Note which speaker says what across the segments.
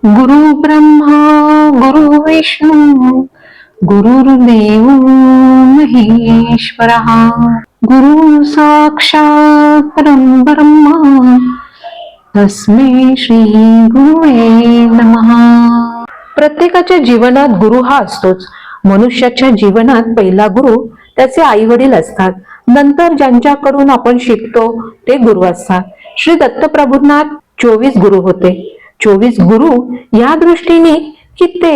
Speaker 1: गुरु ब्रह्मा गुरु विष्णू गुरुर्देव महेश्वरः गुरु साक्षात् परब्रह्मा तस्मै श्री गुरुवे नमः. प्रत्येकाच्या जीवनात गुरु हा असतोच. मनुष्याच्या जीवनात पहिला गुरु त्याचे आई वडील असतात. नंतर ज्यांच्याकडून आपण शिकतो ते गुरु असतात. श्री दत्तप्रभूंना 24 गुरु होते. 24 गुरु या दृष्टीने की ते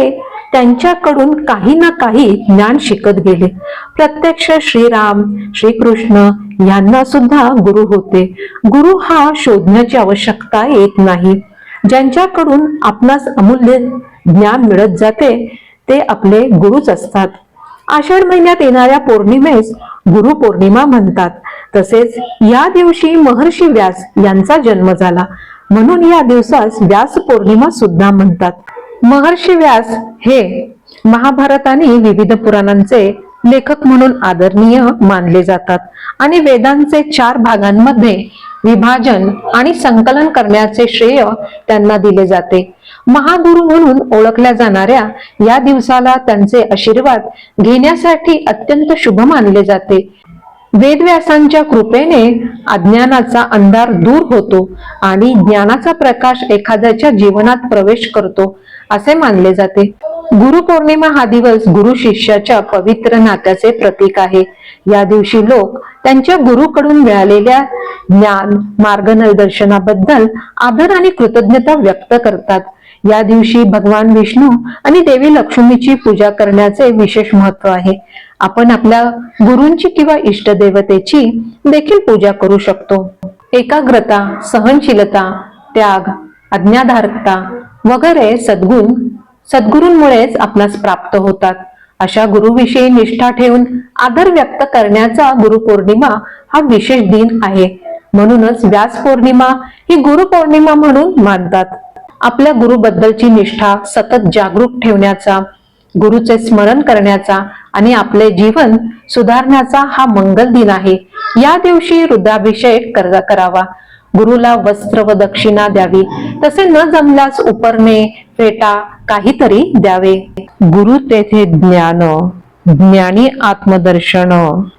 Speaker 1: त्यांच्याकडून काही ना काही ज्ञान शिकत गेले. प्रत्यक्ष श्रीराम श्रीकृष्ण यांना सुद्धा गुरु होते. गुरु हा शोधण्याची आवश्यकता येत नाही. ज्यांच्याकडून आपणास अमूल्य ज्ञान मिळत जाते ते आपले गुरुच असतात. आषाढ महिन्यात येणाऱ्या पौर्णिमेस गुरु पौर्णिमा म्हणतात. तसेच या दिवशी महर्षी व्यास यांचा जन्म झाला म्हणून या दिवसास व्यास पौर्णिमा सुद्धा म्हणतात. महर्षी व्यास हे महाभारत आणि विविध पुराणांचे लेखक म्हणून आदरणीय मानले जातात आणि वेदांचे 4 भागांमध्ये विभाजन आणि संकलन करण्याचे श्रेय त्यांना दिले जाते. महागुरु म्हणून ओळखल्या जाणाऱ्या या दिवसाला त्यांचे आशीर्वाद घेण्यासाठी अत्यंत शुभ मानले जाते. वेदव्यासांच्या कृपेने अज्ञानाचा अंधार दूर होतो आणि ज्ञानाचा प्रकाश एखाद्याच्या जीवनात प्रवेश करतो असे मानले जाते. गुरुपौर्णिमा हा दिवस गुरु शिष्याच्या पवित्र नात्याचे प्रतीक आहे. या दिवशी लोक त्यांच्या गुरुकडून मिळालेल्या ज्ञान मार्गदर्शनाबद्दल आदर आणि कृतज्ञता व्यक्त करतात. या दिवशी भगवान विष्णू आणि देवी लक्ष्मीची पूजा करण्याचे विशेष महत्व आहे. आपण आपल्या गुरूंची किंवा इष्टदेवतेची देखील पूजा करू शकतो. एकाग्रता, सहनशीलता, त्याग, आज्ञाधारकता वगैरे सद्गुरूंमुळेच आपणास प्राप्त होतात. अशा गुरुविषयी निष्ठा ठेवून आदर व्यक्त करण्याचा गुरुपौर्णिमा हा विशेष दिन आहे. म्हणूनच व्यास पौर्णिमा ही गुरुपौर्णिमा म्हणून मानतात. आपल्या गुरुबद्दलची निष्ठा सतत जागरूक ठेवण्याचा, गुरुचे स्मरण करण्याचा आणि आपले जीवन सुधारण्याचा हा मंगल दिन आहे. या दिवशी रुद्राभिषेक करावा, गुरुला वस्त्र व दक्षिणा द्यावी, तसे न जमल्यास उपरणे फेटा काहीतरी द्यावे. गुरु तेथे ज्ञान, ज्ञानी आत्मदर्शन,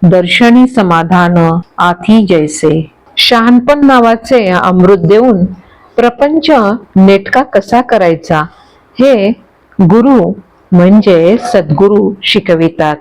Speaker 1: दर्शनी समाधान आथी जैसे. शहाणपण नावाचे अमृत देऊन प्रपंच नेटका कसा करायचा हे गुरु म्हणजे सद्गुरु शिकवितात.